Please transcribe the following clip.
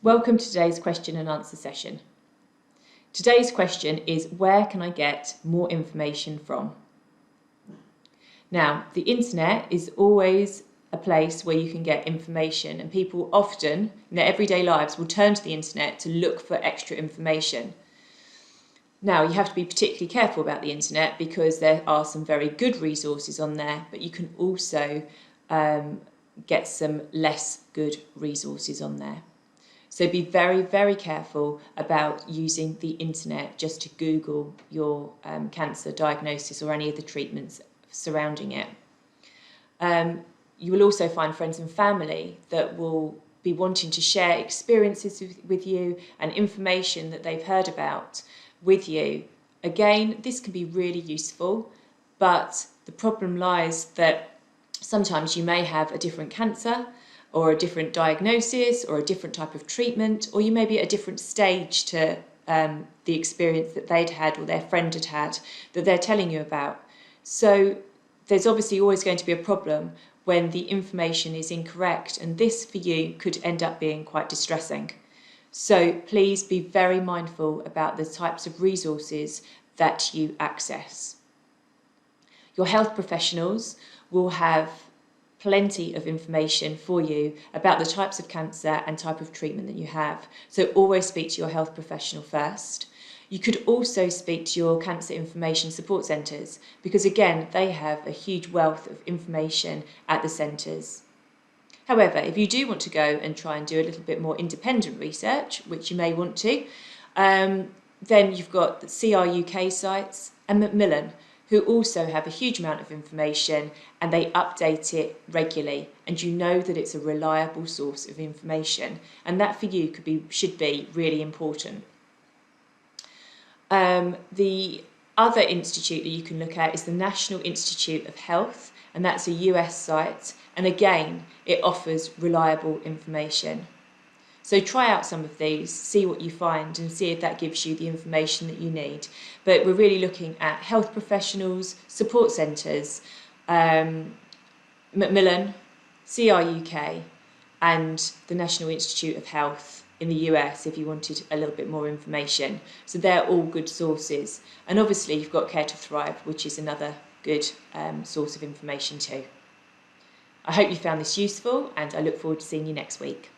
Welcome to today's question and answer session. Today's question is, where can I get more information from? Now, the internet is always a place where you can get information, and people often in their everyday lives will turn to the internet to look for extra information. Now, you have to be particularly careful about the internet because there are some very good resources on there, but you can also get some less good resources on there. So be very, very careful about using the internet just to Google your cancer diagnosis or any of the treatments surrounding it. You will also find friends and family that will be wanting to share experiences with you and information that they've heard about with you. Again, this can be really useful, but the problem lies that sometimes you may have a different cancer or a different diagnosis or a different type of treatment, or you may be at a different stage to the experience that they'd had or their friend had had that they're telling you about. So there's obviously always going to be a problem when the information is incorrect, and this for you could end up being quite distressing. So please be very mindful about the types of resources that you access. Your health professionals will have plenty of information for you about the types of cancer and type of treatment that you have. So always speak to your health professional first. You could also speak to your cancer information support centres because again, they have a huge wealth of information at the centres. However, if you do want to go and try and do a little bit more independent research, which you may want to, then you've got the CR UK sites and Macmillan, who also have a huge amount of information and they update it regularly, and you know that it's a reliable source of information, and that for you should be really important. The other institute that you can look at is the National Institute of Health, and that's a US site, and again it offers reliable information. So try out some of these, see what you find and see if that gives you the information that you need. But we're really looking at health professionals, support centres, Macmillan, CR UK and the National Institute of Health in the US if you wanted a little bit more information. So they're all good sources. And obviously you've got Care to Thrive, which is another good source of information too. I hope you found this useful and I look forward to seeing you next week.